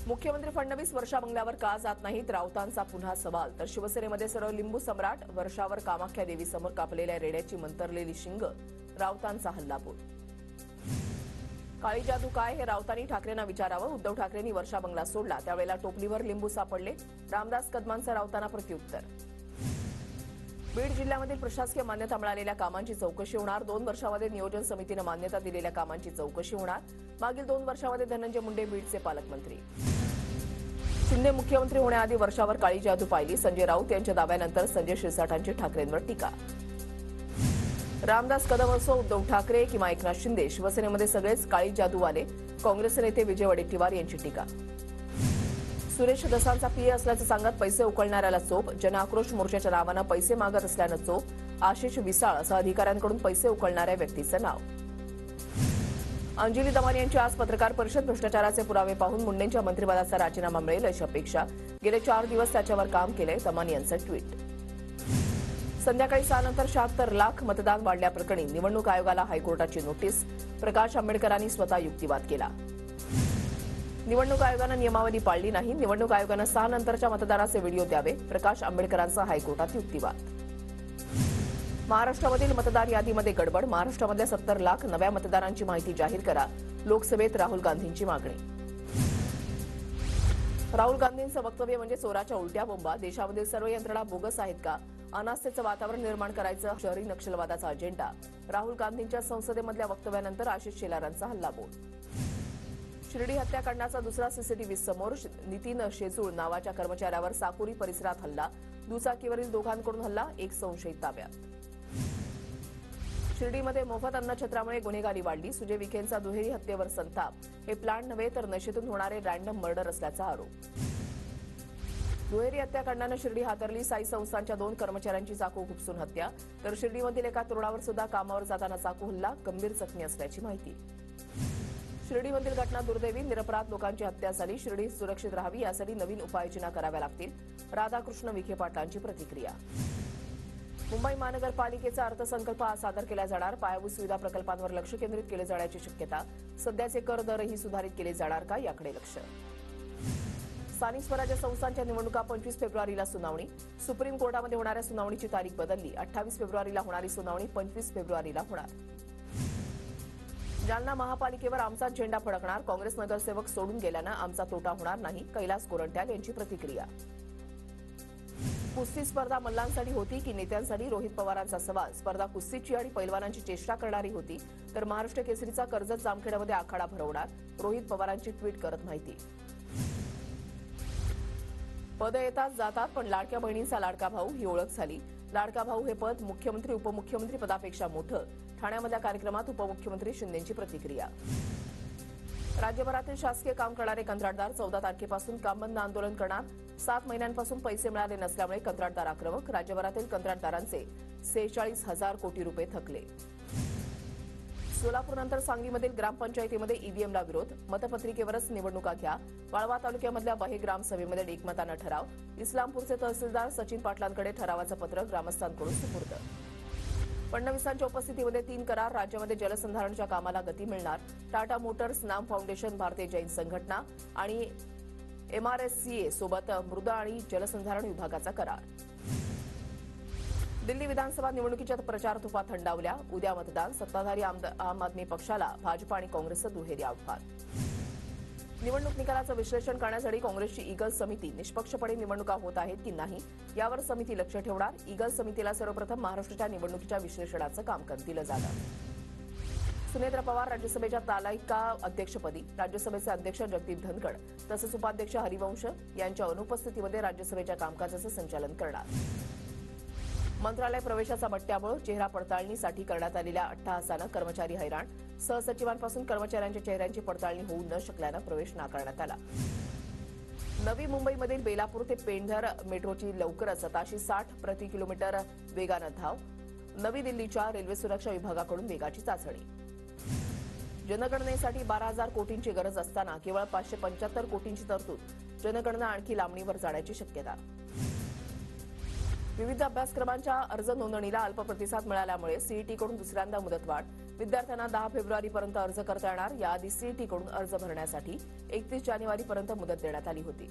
मुख्यमंत्री फडणवीस वर्षा बंगल्यावर का जात नाहीत, राऊतांचा पुन्हा सवाल. तर शिवसेनेमध्ये सरळ लिंबू सम्राट, वर्षावर कामाख्या देवीसमोर कापलेल्या रेड्याची मंतरलेली शिंग, राऊतांचा हल्लाबोल. काळी जादू काय हे राऊतांनी ठाकरेंना विचारावं. उद्धव ठाकरेंनी वर्षा बंगला सोडला त्यावेळेला टोपलीवर लिंबू सापडले. रामदास कदमांचं राऊतांना प्रत्युत्तर. बीड जिल्ह्यामधील प्रशासकीय मान्यता मिळालेल्या कामांची चौकशी होणार. 2 वर्षांमध्ये नियोजन समितीनं मान्यता दिलेल्या कामांची चौकशी होणार. मागील 2 वर्षांमध्ये धनंजय मुंडे बीडचे पालकमंत्री. शिंदे मुख्यमंत्री होण्याआधी वर्षावर काळी जादू पाहिली. संजय राऊत यांच्या दाव्यानंतर संजय शिरसाटांची ठाकरेंवर टीका. रामदास कदम असो, उद्धव ठाकरे किंवा एकनाथ शिंदे, शिवसेनेमध्ये सगळेच काळी जादूवाले. काँग्रेस नेते विजय वडेट्टीवार यांची टीका. सुरेश दसांचा पीए असल्याचं सांगत पैसे उकळणाऱ्याला चोप. जनआक्रोश मोर्चाच्या नावानं पैसे मागत असल्यानं चोप. आशिष विसाळ असं अधिकाऱ्यांकडून पैसे उकळणाऱ्या व्यक्तीचं नाव. अंजली दमानी यांची आज पत्रकार परिषद. भ्रष्टाचाराचे पुरावे पाहून मुंडेंच्या मंत्रिपदाचा राजीनामा मिळेल अशी अपेक्षा. गेले 4 दिवस त्याच्यावर काम केलंय. दमानी यांचं ट्विट. संध्याकाळी 6 नंतर 76 लाख मतदान वाढल्याप्रकरणी निवडणूक आयोगाला हायकोर्टाची नोटीस. प्रकाश आंबेडकरांनी स्वतः युक्तिवाद केला. निवडणूक आयोगानं नियमावली पाळली नाही. निवडणूक आयोगानं 6 नंतरच्या मतदानाचे व्हिडिओ द्यावे. प्रकाश आंबेडकरांचा हायकोर्टात युक्तिवाद. महाराष्ट्रामधील मतदार यादीमध्ये गडबड. महाराष्ट्रामधल्या 70 लाख नव्या मतदारांची माहिती जाहीर करा. लोकसभेत राहुल गांधींची मागणी. राहुल गांधींचं वक्तव्य म्हणजे चोराच्या उलट्या बोंबा. देशामधील सर्व यंत्रणा बोगस आहेत का? अनास्थेचं वातावरण निर्माण करायचं शहरी नक्षलवादाचा अजेंडा. राहुल गांधींच्या संसदेमधल्या वक्तव्यानंतर आशिष शेलारांचा हल्लाबोल. शिर्डी हत्याकांडाचा दुसरा सीसीटीव्ही समोर. नितीन शेजूळ नावाच्या कर्मचाऱ्यावर साकुरी परिसरात हल्ला. दुचाकीवरील दोघांकडून हल्ला. एक संशयित ताब्यात. शिर्डीमध्ये मोफत अन्नछत्रामुळे गुन्हेगारी वाढली. सुजय विखेंचा दुहेरी हत्येवर संताप. हे प्लॅन नव्हे तर नशेतून होणारे रँडम मर्डर असल्याचा आरोप. दुहेरी हत्याकांडानं शिर्डी हादरली. साई संस्थांच्या 2 कर्मचाऱ्यांची चाकू खुपसून हत्या. तर शिर्डीमधील एका तरुणावर सुद्धा कामावर जाताना चाकू हल्ला. गंभीर जखमी असल्याची माहिती. शिर्डीमधील घटना दुर्दैवी. निरपराध लोकांची हत्या झाली. शिर्डी सुरक्षित राहावी यासाठी नवीन उपाययोजना कराव्या लागतील. राधाकृष्ण विखे पाटलांची प्रतिक्रिया. मुंबई महानगरपालिकेचा अर्थसंकल्प आज सादर केला जाणार. पायाभूत सुविधा प्रकल्पांवर लक्ष केंद्रित केले जाण्याची शक्यता. सध्याचे कर दरही सुधारित केले जाणार का याकडे लक्ष. स्थानिक स्वराज्य संस्थांच्या निवडणुका 25 फेब्रुवारीला सुनावणी. सुप्रीम कोर्टामध्ये होणाऱ्या सुनावणीची तारीख बदलली. 28 फेब्रुवारीला होणारी सुनावणी 25 फेब्रुवारीला होणार. जालना महापालिकेवर आमचाच झेंडा फडकणार. काँग्रेस नगरसेवक सोडून गेल्यानं आमचा तोटा होणार नाही. कैलास गोरंट्याल यांची प्रतिक्रिया. कुस्ती स्पर्धा मल्लांसाठी होती की नेत्यांसाठी? रोहित पवारांचा सवाल. स्पर्धा कुस्तीची आणि पैलवानांची चेष्टा करणारी होती. तर महाराष्ट्र केसरीचा कर्जत जामखेडमध्ये आखाडा भरवणार. रोहित पवारांची ट्विट करत माहिती. पद येतात जातात पण लाडक्या बहिणींचा लाडका भाऊ ही ओळख झाली. लाडका भाऊ हे पद मुख्यमंत्री उपमुख्यमंत्री पदापेक्षा मोठं. ठाण्यामधल्या कार्यक्रमात उपमुख्यमंत्री शिंदेंची प्रतिक्रिया. राज्यभरातील शासकीय काम करणारे कंत्राटदार 14 तारखेपासून काम बंद आंदोलन करणार. 7 महिन्यांपासून पैसे मिळाले नसल्यामुळे कंत्राटदार आक्रमक. राज्यभरातील कंत्राटदारांचे 46,000 कोटी रुपये थकले. सोलापूरनंतर सांगलीमधील ग्रामपंचायतीमध्ये ईव्हीएमला विरोध. मतपत्रिकेवरच निवडणुका घ्या. वाळवा तालुक्यामधल्या बहे ग्रामसभेमध्ये एकमतानं ठराव. इस्लामपूरचे तहसीलदार सचिन पाटलांकडे ठरावाचं पत्र ग्रामस्थांकडून सुपूर्द. फडणवीसांच्या उपस्थितीमध्ये 3 करार. राज्यामध्ये जलसंधारणच्या कामाला गती मिळणार. टाटा मोटर्स, नाम फाउंडेशन, भारतीय जैन संघटना आणि MRSCA सोबत मृदा आणि जलसंधारण विभागाचा करार. दिल्ली विधानसभा निवडणुकीच्या प्रचार तुफा थंडावल्या. उद्या मतदान. सत्ताधारी आम आदमी पक्षाला भाजपा आणि काँग्रेसचं दुहेरी आव्हान. निवडणूक निकालाचं विश्लेषण करण्यासाठी काँग्रेसची ईगल समिती. निष्पक्षपणे निवडणुका होत आहेत की नाही यावर समिती लक्ष ठेवणार. ईगल समितीला सर्वप्रथम महाराष्ट्राच्या निवडणुकीच्या विश्लेषणाचं काम दिलं जाणार. सुनेत्र पवार राज्यसभेच्या तालिका अध्यक्षपदी. राज्यसभेचे अध्यक्ष जगदीप धनखड तसंच उपाध्यक्ष हरिवंश यांच्या अनुपस्थितीमध्ये राज्यसभेच्या कामकाजाचं संचालन करणार. मंत्रालय प्रवेशाचा बट्ट्याबोळ. चेहरा पडताळणीसाठी करण्यात आलेल्या अट्टहासानं कर्मचारी हैराण. सहसचिवांपासून कर्मचाऱ्यांच्या चेहऱ्यांची पडताळणी होऊ न शकल्यानं प्रवेश नाकारण्यात आला. नवी मुंबईमधील बेलापूर ते पेंढर मेट्रोची लवकरच 760 प्रति किलोमीटर वेगानं धाव. नवी दिल्लीच्या रेल्वे सुरक्षा विभागाकडून वेगाची चाचणी. जनगणनेसाठी 12,000 कोटींची गरज असताना केवळ 575 कोटींची तरतूद. जनगणना आणखी लांबणीवर जाण्याची शक्यता. विविध अभ्यासक्रमांच्या अर्ज नोंदणीला अल्प प्रतिसाद मिळाल्यामुळे सीईटीकडून दुसऱ्यांदा मुदतवाढ. विद्यार्थ्यांना 10 फेब्रुवारीपर्यंत अर्ज करता येणार. याआधी सीईटीकडून अर्ज भरण्यासाठी 31 जानेवारीपर्यंत मुदत देण्यात आली होती.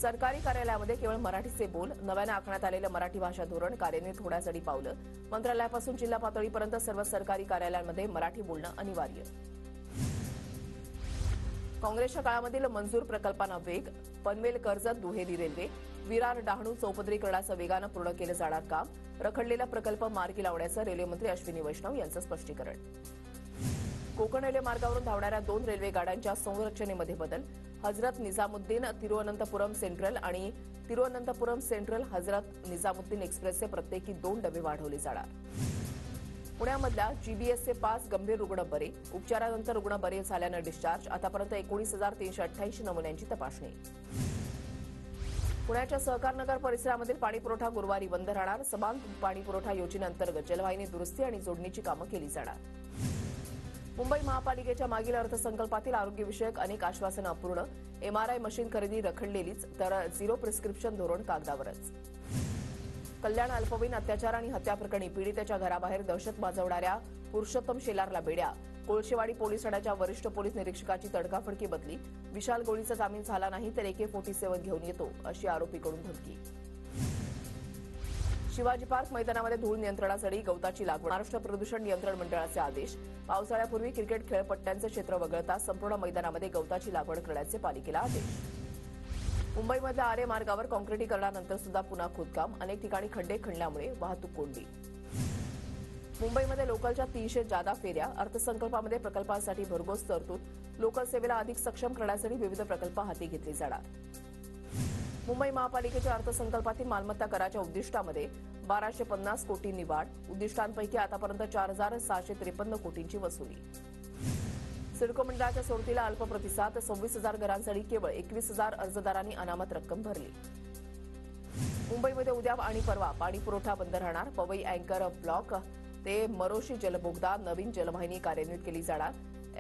सरकारी कार्यालयामध्ये केवळ मराठीचे बोल. नव्याने आखण्यात आलेलं मराठी भाषा धोरण कार्यान्वित होण्यासाठी पावलं. मंत्रालयापासून जिल्हा पातळीपर्यंत सर्व सरकारी कार्यालयांमध्ये मराठी बोलणं अनिवार्य. काँग्रेसच्या काळामधील मंजूर प्रकल्पांना वेग. पनवेल कर्जत दुहेरी रेल्वे. विरार डहाणू चौपदरीकरणाचं वेगानं पूर्ण केलं जाणार काम. रखडलेला प्रकल्प मार्गी लावण्याचं रेल्वेमंत्री अश्विनी वैष्णव यांचं स्पष्टीकरण. कोकण रेल्वे मार्गावरून धावणाऱ्या 2 रेल्वे गाड्यांच्या संरचनेमध्ये बदल. हजरत निजामुद्दीन तिरुअनंतपुरम सेंट्रल आणि तिरुअनंतपुरम सेंट्रल हजरत निजामुद्दीन एक्सप्रेसचे प्रत्येकी 2 डबे वाढवले जाणार. पुण्यामधल्या जीबीएसचे 5 गंभीर रुग्ण बरे. उपचारानंतर रुग्ण बरे झाल्यानं डिस्चार्ज. आतापर्यंत 19,388 नमुन्यांची तपासणी. पुण्याच्या सहकारनगर परिसरामधील पाणीपुरवठा गुरुवारी बंद राहणार. समान पाणीपुरवठा योजनेअंतर्गत जलवाहिनी दुरुस्ती आणि जोडणीची कामं केली जाणार. मुंबई महापालिकेच्या मागील अर्थसंकल्पातील आरोग्यविषयक अनेक आश्वासनं अपूर्ण. एमआरआय मशीन खरेदी रखडलेलीच, तर झिरो प्रिस्क्रिप्शन धोरण कागदावरच. कल्याण अल्पवयीन अत्याचार आणि हत्या प्रकरणी पीडितेच्या घराबाहेर दहशत माजवणाऱ्या पुरुषोत्तम शेलारला बेड्या. कोळशेवाडी पोलीस ठाण्याच्या वरिष्ठ पोलीस निरीक्षकाची तडकाफडकी बदली. विशाल गवळीचा जामीन झाला नाही तर AK-47 घेऊन येतो, अशी आरोपीकडून धमकी. शिवाजी पार्क मैदानामध्ये धूळ नियंत्रणासाठी गवताची लागवड. महाराष्ट्र प्रदूषण नियंत्रण मंडळाचे आदेश. पावसाळ्यापूर्वी क्रिकेट खेळपट्ट्यांचे क्षेत्र वगळता संपूर्ण मैदानामध्ये गवताची लागवड करण्याचे पालिकेला आदेश. मुंबईमधल्या आरे मार्गावर काँक्रिटीकरणानंतर सुद्धा पुन्हा खोदकाम. अनेक ठिकाणी खड्डे खणल्यामुळे वाहतूक कोंडी. मुंबईमध्ये लोकलच्या 300 जादा फेऱ्या. अर्थसंकल्पामध्ये प्रकल्पांसाठी भरघोस तरतूद. लोकल सेवेला अधिक सक्षम करण्यासाठी विविध प्रकल्प हाती घेतले जाणार. मुंबई महापालिकेच्या अर्थसंकल्पातील मालमत्ता कराच्या उद्दिष्टामध्ये 1250 कोटींनी वाढ. उद्दिष्टांपैकी आतापर्यंत 4,653 कोटींची वसुली. सिडको मंडळाच्या सोडतीला अल्प प्रतिसाद. 26,000 घरांसाठी केवळ 21,000 अर्जदारांनी अनामत रक्कम भरली. मुंबईमध्ये उद्या आणि परवा पाणीपुरवठा बंद राहणार. पवई अँकर ब्लॉक ते मरोशी जलबोगदा नवीन जलवाहिनी कार्यान्वित केली जाणार.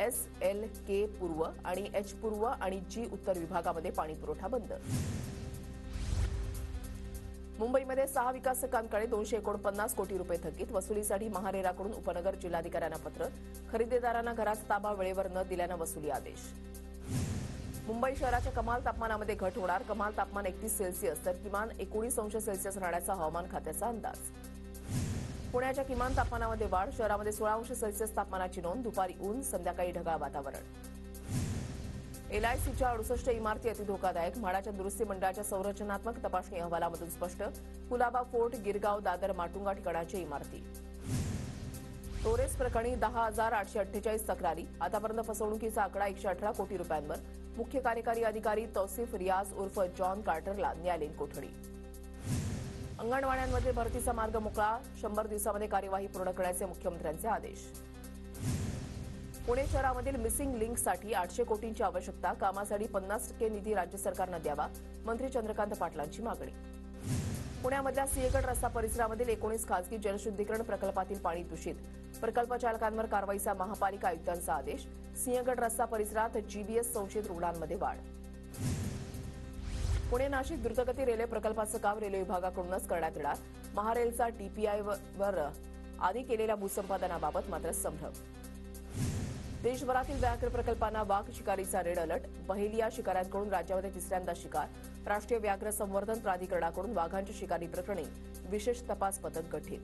SLK पूर्व आणि H पूर्व आणि G उत्तर विभागामध्ये पाणीपुरवठा बंद. मुंबईमध्ये 6 विकासकांकडे 249 कोटी रुपये थकीत. वसुलीसाठी महारेराकडून उपनगर जिल्हाधिकाऱ्यांना पत्र. खरेदीदारांना घराचा ताबा वेळेवर न दिल्यानं वसुली आदेश. मुंबई शहराच्या कमाल तापमानामध्ये घट होणार. कमाल तापमान 31 सेल्सिअस तर किमान 19 अंश सेल्सिअस राहण्याचा हवामान खात्याचा अंदाज. पुण्याच्या किमान तापमानामध्ये वाढ. शहरामध्ये 16 अंश सेल्सिअस तापमानाची नोंद. दुपारी ऊन, संध्याकाळी ढगाळ वातावरण. LICच्या 68 इमारती अतिधोकादायक. म्हाडाच्या दुरुस्ती मंडळाच्या संरचनात्मक तपासणी अहवालामधून स्पष्ट. कुलाबा फोर्ट, गिरगाव, दादर, माटुंगा ठिकाणाच्या इमारती. टोरेस प्रकरणी 10,848 तक्रारी. आतापर्यंत फसवणुकीचा आकडा 118 कोटी रुपयांवर. मुख्य कार्यकारी अधिकारी तौसिफ रियाज उर्फ जॉन कार्टरला न्यायालयीन कोठडी. अंगणवाड्यांमध्ये भरतीचा मार्ग मोकळा. 100 दिवसामध्ये कार्यवाही पूर्ण करण्याचे मुख्यमंत्र्यांचे आदेश. पुणे शहरामधील मिसिंग लिंकसाठी 800 कोटींची आवश्यकता. कामासाठी 50% निधी राज्य सरकारनं द्यावा. मंत्री चंद्रकांत पाटलांची मागणी. पुण्यामधल्या सिंहगड रस्ता परिसरामधील 19 खासगी जलशुद्धीकरण प्रकल्पातील पाणी दूषित. प्रकल्प चालकांवर कारवाईचा महापालिका आयुक्तांचा आदेश. सिंहगड रस्ता परिसरात GBS संशयित रुग्णांमध्ये वाढ. पुणे नाशिक द्रुतगती रेल्वे प्रकल्पाचं काम रेल्वे विभागाकडूनच करण्यात येणार. महारेलचा TPIवर आधी केलेल्या भूसंपादनाबाबत मात्र संभ्रम. देशभरातील व्याघ्र प्रकल्पांना वाघ शिकारीचा रेड अलर्ट. बहेलिया शिकाऱ्यांकडून राज्यामध्ये 3ऱ्यांदा शिकार. राष्ट्रीय व्याघ्र संवर्धन प्राधिकरणाकडून वाघांच्या शिकारी प्रकरणी विशेष तपास पथक गठीत.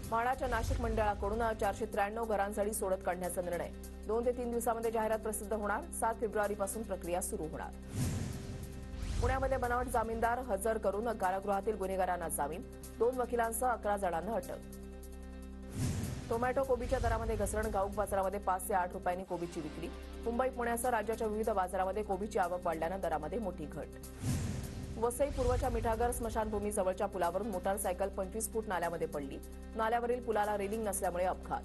म्हाडाच्या नाशिक मंडळाकडून 493 घरांसाठी सोडत काढण्याचा निर्णय. 2 ते 3 दिवसांमध्ये जाहिरात प्रसिद्ध होणार. 7 फेब्रुवारीपासून प्रक्रिया सुरू होणार. पुण्यामध्ये बनावट जामीनदार हजर करून कारागृहातील गुन्हेगारांना जामीन. 2 वकिलांसह 11 जणांना अटक. टोमॅटो कोबीच्या दरामध्ये घसरण. घाऊक बाजारामध्ये 5 ते 8 रुपयांनी कोबीची विक्री. मुंबई पुण्यासह राज्याच्या विविध बाजारामध्ये कोबीची आवक वाढल्यानं दरामध्ये मोठी घट. वसई पूर्वच्या मिठागर स्मशानभूमी जवळच्या पुलावरून मोटारसायकल 25 फूट नाल्यामध्ये पडली. नाल्यावरील पुलाला रेलिंग नसल्यामुळे अपघात.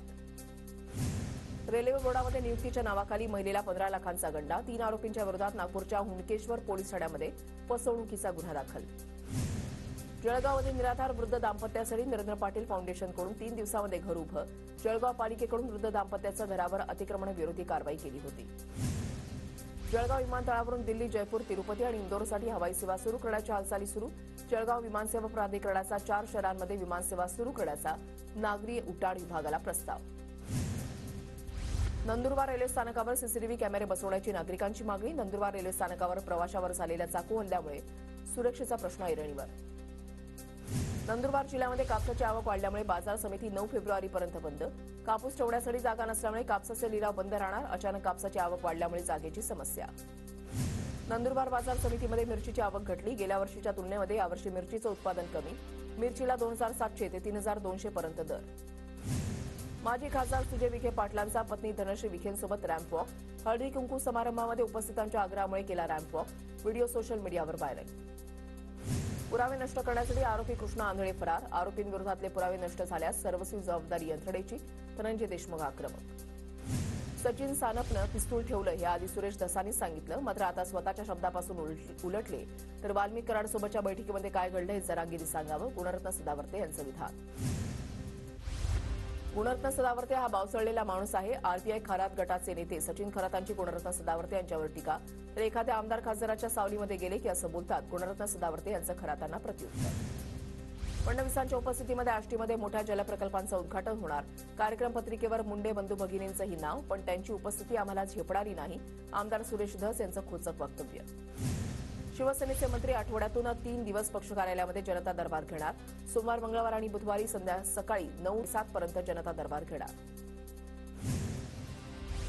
रेल्वे बोर्डामध्ये नियुक्तीच्या नावाखाली महिलेला 15 लाखांचा गंडा. 3 आरोपींच्या विरोधात नागपूरच्या हुंडकेश्वर पोलीस ठाण्यामध्ये फसवणुकीचा गुन्हा दाखल. जळगावमध्ये निराधार वृद्ध दाम्पत्यासाठी नरेंद्र पाटील फाउंडेशनकडून 3 दिवसांमध्ये घर उभं. जळगाव पालिकेकडून वृद्ध दाम्पत्याच्या घरावर अतिक्रमण विरोधी कारवाई केली होती. जळगाव विमानतळावरून दिल्ली, जयपूर, तिरुपती आणि इंदोरसाठी हवाई सेवा सुरू करण्याच्या हालचाली सुरू. जळगाव विमानसेवा प्राधिकरणाचा 4 शहरांमध्ये विमानसेवा सुरू करण्याचा नागरी उड्डाण विभागाला प्रस्ताव. नंदुरबार रेल्वे स्थानकावर सीसीटीव्ही कॅमेरे बसवण्याची नागरिकांची मागणी. नंदुरबार रेल्वे स्थानकावर प्रवाशावर झालेल्या चाकू हल्ल्यामुळे सुरक्षेचा प्रश्न ऐरणीवर. नंदुरबार जिल्ह्यामध्ये कापसाची आवक वाढल्यामुळे बाजार समिती 9 फेब्रुवारीपर्यंत बंद. कापूस ठेवण्यासाठी जागा नसल्यामुळे कापसाचे लिलाव बंद राहणार. अचानक कापसाची आवक वाढल्यामुळे जागेची समस्या. नंदुरबार बाजार समितीमध्ये मिरचीची आवक घटली. गेल्या वर्षीच्या तुलनेमध्ये यावर्षी मिरचीचं उत्पादन कमी. मिरचीला 2700 ते 3200 पर्यंत दर. माजी खासदार सुजय विखे पाटलांचा पत्नी धनश्री विखेंसोबत रॅम्प वॉक. हळदी कुंकू समारंभामध्ये उपस्थितांच्या आग्रहामुळे केला रॅम्प वॉक. व्हिडिओ सोशल मीडियावर व्हायरल. पुरावे नष्ट करण्यासाठी आरोपी कृष्णा आंधळे फरार. आरोपींविरोधातले पुरावे नष्ट झाल्यास सर्वस्वी जबाबदारी यंत्रणेची. धनंजय देशमुख आक्रमक. सचिन सानपनं पिस्तूल ठेवलं हे आधी सुरेश धसानी सांगितलं, मात्र आता स्वतःच्या शब्दापासून उलटले तर वाल्मिक कराडसोबतच्या बैठकीमध्ये काय घडलं हे जरांगींनी सांगावं. गुणरत्न सदावर्ते यांचं विधान. गुणरत्न सदावर्ते हा बावचळलेला माणूस आहे. आरपीआय खरात गटाचे नेते सचिन खरातांची गुणरत्न सदावर्ते यांच्यावर टीका. तर एखाद्या आमदार खासदाराच्या सावलीमध्ये गेले की असं बोलतात गुणरत्न सदावर्ते यांचं खरातांना प्रत्युत्तर. फडणवीसांच्या उपस्थितीमध्ये आष्टीमध्ये मोठ्या जलप्रकल्पांचं उद्घाटन होणार. कार्यक्रम पत्रिकेवर मुंडे बंधू भगिनींचंही नाव, पण त्यांची उपस्थिती आम्हाला झेपणारी नाही. आमदार सुरेश धस यांचं खोचक वक्तव्य. शिवसेनेचे मंत्री आठवड्यातून 3 दिवस पक्ष कार्यालयामध्ये जनता दरबार घेणार. सोमवार, मंगळवार आणि बुधवारी सकाळी 9-7 पर्यंत जनता दरबार घेणार.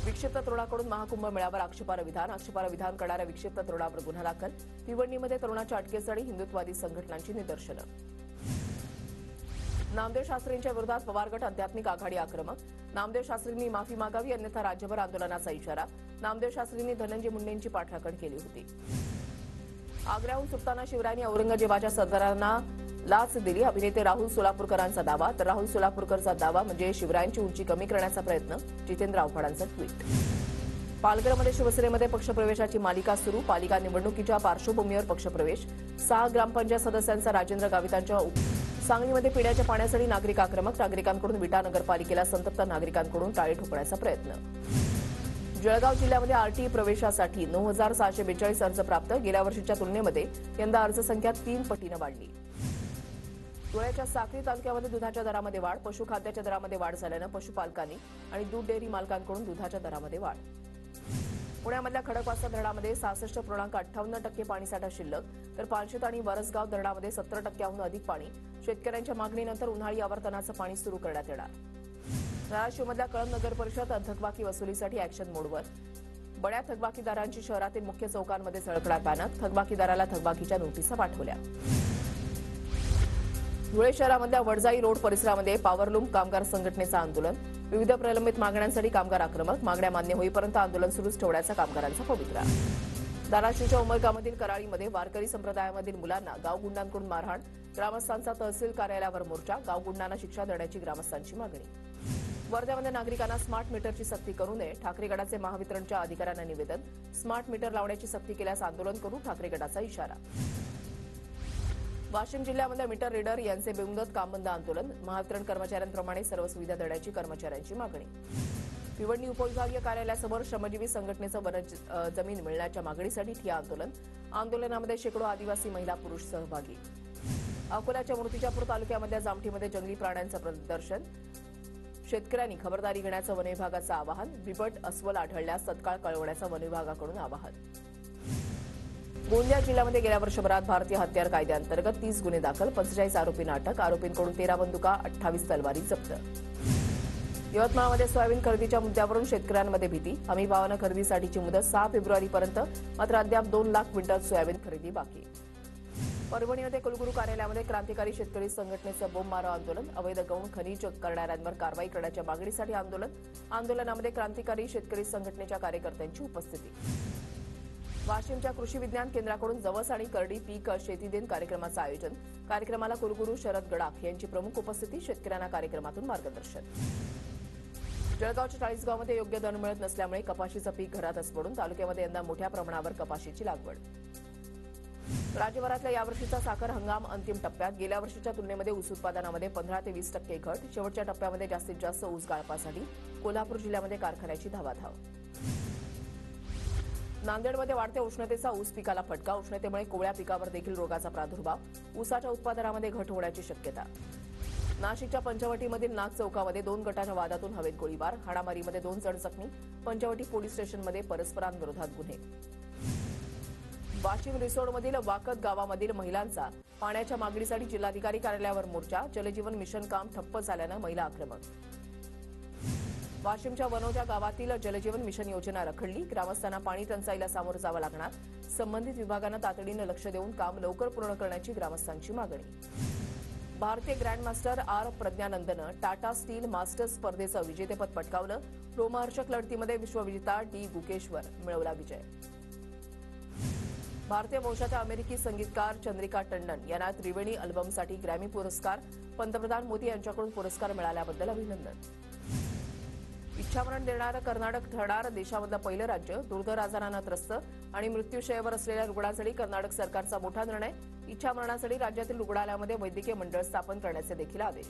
विक्षिप्त तरुणाकडून महाकुंभ मेळ्यावर आक्षेपार्ह विधान. आक्षेपार्ह विधान करणाऱ्या विक्षिप्त तरुणावर गुन्हा दाखल. भिवंडीमध्ये तरुणाच्या अटकेसाठी हिंदुत्ववादी संघटनांची निदर्शनं. नामदेव शास्त्रींच्या विरोधात पवार गट आध्यात्मिक आघाडी आक्रमक. नामदेव शास्त्रींनी माफी मागावी अन्यथा राज्यभर आंदोलनाचा इशारा. नामदेव शास्त्रींनी धनंजय मुंडेंची पाठराखण केली होती. आग्र्याहून सुटताना शिवरायांनी औरंगजेबाच्या सरदारांना लाच दिली. अभिनेते राहुल सोलापूरकरांचा दावा. तर राहुल सोलापूरकरचा दावा म्हणजे शिवरायांची उंची कमी करण्याचा प्रयत्न. जितेंद्र आव्हाडांचं ट्विट. पालघरमध्ये शिवसेनेमध्ये पक्षप्रवेशाची मालिका सुरू. पालिका निवडणुकीच्या पार्श्वभूमीवर पक्षप्रवेश. 6 ग्रामपंचायत सदस्यांचा राजेंद्र गावितांच्या. सांगलीमध्ये पिण्याच्या पाण्यासाठी नागरिक आक्रमक. नागरिकांकडून विटा नगरपालिकेला संतप्त नागरिकांकडून टाळी ठोकण्याचा प्रयत्न. जळगाव जिल्ह्यामध्ये आरटीई प्रवेशासाठी 9,642 अर्ज प्राप्त. गेल्या वर्षीच्या तुलनेमध्ये यंदा अर्जसंख्या 3 पटीनं वाढली. धुळ्याच्या साक्री तालुक्यामध्ये दुधाच्या दरामध्ये वाढ. पशुखाद्याच्या दरामध्ये वाढ झाल्यानं पशुपालकांनी आणि दूध डेअरी मालकांकडून दुधाच्या दरामध्ये वाढ. पुण्यामधल्या खडकवासला धरणामध्ये 66.58% पाणीसाठा शिल्लक. तर पानशेत आणि वरसगाव धरणामध्ये 70%हून अधिक पाणी. शेतकऱ्यांच्या मागणीनंतर उन्हाळी आवर्तनाचं पाणी सुरू करण्यात येणार. धाराशिवमधल्या कळंब नगर परिषद थकबाकी वसुलीसाठी ॲक्शन मोडवर. बड्या थकबाकीदारांची शहरातील मुख्य चौकांमध्ये सळकणार बॅनर. थकबाकीदाराला थकबाकीच्या नोटिसा पाठवल्या. धुळे शहरामधल्या वडजाई रोड परिसरामध्ये पॉवरलूम कामगार संघटनेचं आंदोलन. विविध प्रलंबित मागण्यांसाठी कामगार आक्रमक. मागण्या मान्य होईपर्यंत आंदोलन सुरूच ठेवण्याचा कामगारांचा पवित्रा. धाराशिवच्या उमरगामधील कराळीमध्ये वारकरी संप्रदायामधील मुलांना गावगुंडांकडून मारहाण. ग्रामस्थांचा तहसील कार्यालयावर मोर्चा. गावगुंडांना शिक्षा देण्याची ग्रामस्थांची मागणी. वर्ध्यामध्ये नागरिकांना स्मार्ट मीटरची सक्ती करू नये. ठाकरे गटाचे महावितरणच्या अधिकाऱ्यांना निवेदन. स्मार्ट मीटर लावण्याची सक्ती केल्यास आंदोलन करू. ठाकरे गटाचा इशारा. वाशिम जिल्ह्यामध्ये मीटर रीडर यांचे बेमुदत कामबंद आंदोलन. महावितरण कर्मचाऱ्यांप्रमाणे सर्व सुविधा देण्याची कर्मचाऱ्यांची मागणी. भिवंडी उपविभागीय कार्यालयासमोर श्रमजीवी संघटनेचं जमीन मिळण्याच्या मागणीसाठी ठिय्या आंदोलन. आंदोलनामध्ये शेकडो आदिवासी महिला पुरुष सहभागी. अकोल्याच्या मूर्तिजापूर तालुक्यामधल्या जामठीमध्ये जंगली प्राण्यांचं प्रदर्शन. शेतकऱ्यांनी खबरदारी घेण्याचं वनविभागाचं आवाहन. बिबट अस्वल आढळल्यास तत्काळ कळवण्याचं वनविभागाकडून आवाहन. गोंदिया जिल्ह्यामध्ये गेल्या वर्षभरात भारतीय हत्यार कायद्याअंतर्गत 30 गुन्हे दाखल. 45 आरोपींना अटक. आरोपींकडून 13 बंदुका, 28 तलवारी जप्त. यवतमाळमध्ये सोयाबीन खरेदीच्या मुद्द्यावरून शेतकऱ्यांमध्ये भीती. हमी भावानं खरेदीसाठीची मुदत 6 फेब्रुवारीपर्यंत, मात्र अद्याप 2 लाख क्विंटल सोयाबीन खरेदी बाकी. परभणीमध्ये कुलगुरू कार्यालयामध्ये क्रांतिकारी शेतकरी संघटनेचं बोंबमारो आंदोलन. अवैध गौण खनिज करणाऱ्यांवर कारवाई करण्याच्या मागणीसाठी आंदोलन. आंदोलनामध्ये क्रांतिकारी शेतकरी संघटनेच्या कार्यकर्त्यांची उपस्थिती. वाशिमच्या कृषी विज्ञान केंद्राकडून जवस आणि करडी पीक शेती दिन कार्यक्रमाचं आयोजन. कार्यक्रमाला कुलगुरू शरद गडाख यांची प्रमुख उपस्थिती. शेतकऱ्यांना कार्यक्रमातून मार्गदर्शन. जळगावच्या चाळीसगावमध्ये योग्य दर मिळत नसल्यामुळे कपाशीचं पीक घरातच पडून. तालुक्यामध्ये यंदा मोठ्या प्रमाणावर कपाशीची लागवड. राज्यभरातल्या यावर्षीचा साखर हंगाम अंतिम टप्प्यात. गेल्या वर्षीच्या तुलनेमध्ये ऊस उत्पादनामध्ये 15 ते 20% घट. शेवटच्या टप्प्यामध्ये जास्तीत जास्त ऊस गाळपासाठी कोल्हापूर जिल्ह्यामध्ये कारखान्याची धावाधाव. नांदेडमध्ये वाढत्या उष्णतेचा ऊस पिकाला फटका. उष्णतेमुळे कोवळ्या पिकावर देखील रोगाचा प्रादुर्भाव. ऊसाच्या उत्पादनामध्ये घट होण्याची शक्यता. नाशिकच्या पंचवटीमधील नाग चौकामध्ये 2 गटाच्या वादातून हवेत गोळीबार. हाणामारीमध्ये 2 जण जखमी. पंचवटी पोलीस स्टेशनमध्ये परस्परांविरोधात गुन्हे. वाशिम रिसोडमधील वाकद गावामधील महिलांचा पाण्याच्या मागणीसाठी जिल्हाधिकारी कार्यालयावर मोर्चा. जलजीवन मिशन काम ठप्प झाल्यानं महिला आक्रमक. वाशिमच्या वनोजा गावातील जलजीवन मिशन योजना रखडली. ग्रामस्थांना पाणी टंचाईला सामोरं जावं लागणार. संबंधित विभागानं तातडीनं लक्ष देऊन काम लवकर पूर्ण करण्याची ग्रामस्थांची मागणी. भारतीय ग्रँडमास्टर आर प्रज्ञानंदनं टाटा स्टील मास्टर्स स्पर्धेचं विजेतेपद पटकावलं. रोमहर्षक लढतीमध्ये विश्वविजेता डी गुकेश्वर मिळवला विजय. भारतीय वंशाच्या अमेरिकी संगीतकार चंद्रिका टंडन यांना त्रिवेणी अल्बमसाठी ग्रॅमी पुरस्कार. पंतप्रधान मोदी यांच्याकडून पुरस्कार मिळाल्याबद्दल अभिनंदन. इच्छामरण देणारं कर्नाटक ठरणार देशामधलं पहिलं राज्य. दुर्धर आजारानं त्रस्त आणि मृत्यूशय्यावर असलेल्या रुग्णांसाठी कर्नाटक सरकारचा मोठा निर्णय. इच्छामरणासाठी राज्यातील रुग्णालयामध्ये वैद्यकीय मंडळ स्थापन करण्याचे देखील आदेश.